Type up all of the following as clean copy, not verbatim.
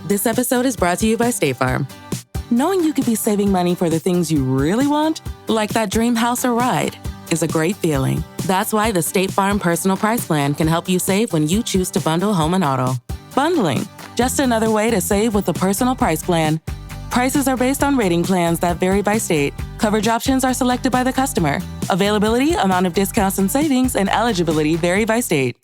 This episode is brought to you by State Farm. Knowing you could be saving money for the things you really want, like that dream house or ride, is a great feeling. That's why the State Farm Personal Price Plan can help you save when you choose to bundle home and auto. Bundling, just another way to save with the Personal Price Plan. Prices are based on rating plans that vary by state. Coverage options are selected by the customer. Availability, amount of discounts and savings, and eligibility vary by state.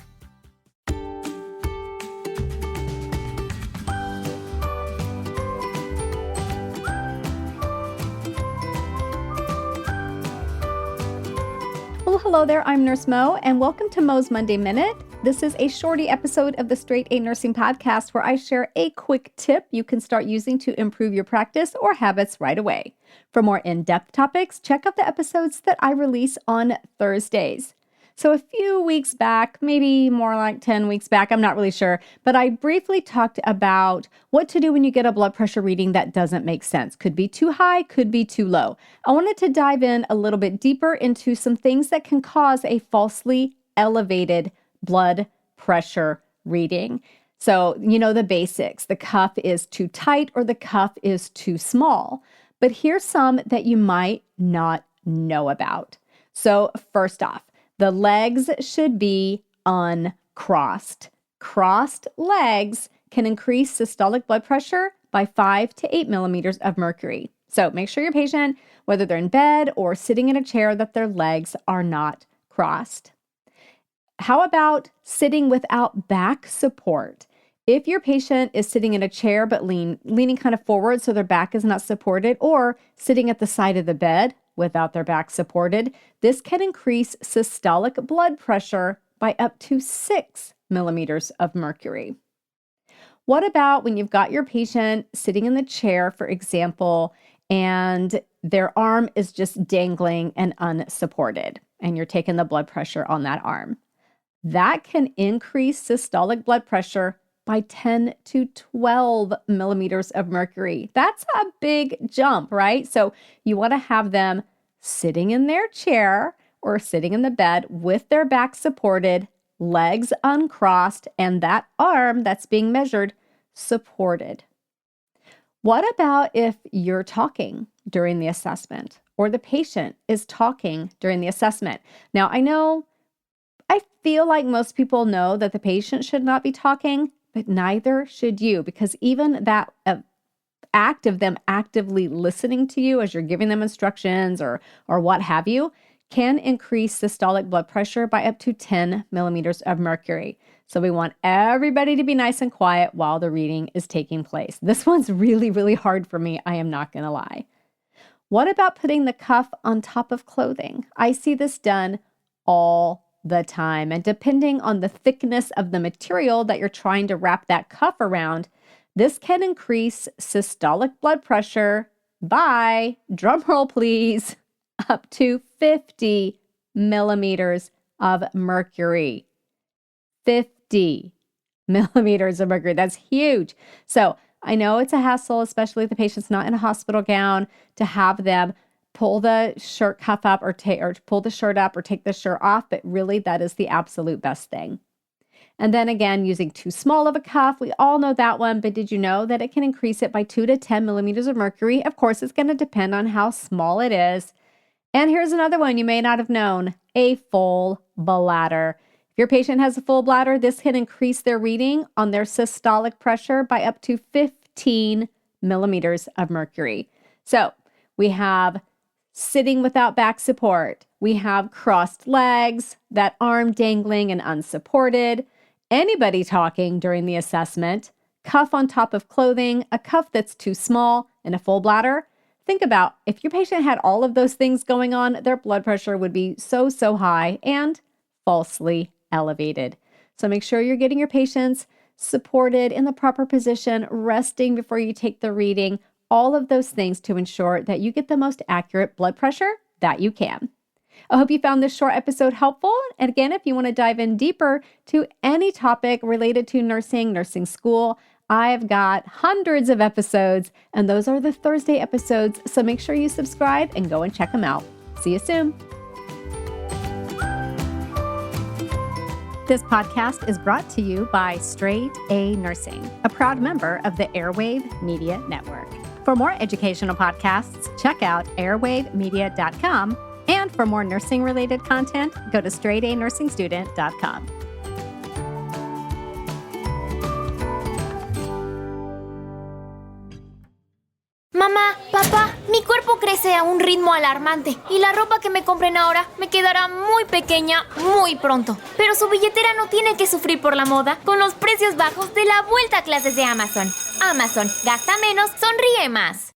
Hello there, I'm Nurse Mo, and welcome to Mo's Monday Minute. This is a shorty episode of the Straight A Nursing Podcast where I share a quick tip you can start using to improve your practice or habits right away. For more in-depth topics, check out the episodes that I release on Thursdays. So a few weeks back, maybe more like 10 weeks back, I'm not really sure, but I briefly talked about what to do when you get a blood pressure reading that doesn't make sense. Could be too high, could be too low. I wanted to dive in a little bit deeper into some things that can cause a falsely elevated blood pressure reading. So, you know the basics. The cuff is too tight or the cuff is too small. But here's some that you might not know about. So first off, the legs should be uncrossed. Crossed legs can increase systolic blood pressure by 5 to 8 millimeters of mercury. So make sure your patient, whether they're in bed or sitting in a chair, that their legs are not crossed. How about sitting without back support? If your patient is sitting in a chair but leaning kind of forward so their back is not supported, or sitting at the side of the bed without their back supported, this can increase systolic blood pressure by up to 6 millimeters of mercury. What about when you've got your patient sitting in the chair, for example, and their arm is just dangling and unsupported, and you're taking the blood pressure on that arm? That can increase systolic blood pressure by 10 to 12 millimeters of mercury. That's a big jump, right? So you want to have them sitting in their chair or sitting in the bed with their back supported, legs uncrossed, and that arm that's being measured supported. What about if you're talking during the assessment or the patient is talking during the assessment? Now, I feel like most people know that the patient should not be talking, but neither should you, because even that act of them actively listening to you as you're giving them instructions or what have you can increase systolic blood pressure by up to 10 millimeters of mercury. So we want everybody to be nice and quiet while the reading is taking place. This one's really, really hard for me. I am not going to lie. What about putting the cuff on top of clothing? I see this done all the time. And depending on the thickness of the material that you're trying to wrap that cuff around, this can increase systolic blood pressure by, drumroll please, up to 50 millimeters of mercury. 50 millimeters of mercury. That's huge. So I know it's a hassle, especially if the patient's not in a hospital gown, to have them pull the shirt cuff up or pull the shirt up or take the shirt off, but really that is the absolute best thing. And then again, using too small of a cuff, we all know that one, but did you know that it can increase it by 2 to 10 millimeters of mercury? Of course, it's going to depend on how small it is. And here's another one you may not have known, a full bladder. If your patient has a full bladder, this can increase their reading on their systolic pressure by up to 15 millimeters of mercury. So we have sitting without back support. We have crossed legs, that arm dangling and unsupported, anybody talking during the assessment, cuff on top of clothing, a cuff that's too small, and a full bladder. Think about if your patient had all of those things going on, their blood pressure would be so high and falsely elevated. So make sure you're getting your patients supported in the proper position, resting before you take the reading, all of those things to ensure that you get the most accurate blood pressure that you can. I hope you found this short episode helpful. And again, if you want to dive in deeper to any topic related to nursing school, I've got hundreds of episodes, and those are the Thursday episodes. So make sure you subscribe and go and check them out. See you soon. This podcast is brought to you by Straight A Nursing, a proud member of the Airwave Media Network. For more educational podcasts, check out airwavemedia.com. And for more nursing-related content, go to straightanursingstudent.com. Mamá, papá, mi cuerpo crece a un ritmo alarmante y la ropa que me compren ahora me quedará muy pequeña muy pronto. Pero su billetera no tiene que sufrir por la moda con los precios bajos de la vuelta a clases de Amazon. Amazon, gasta menos, sonríe más.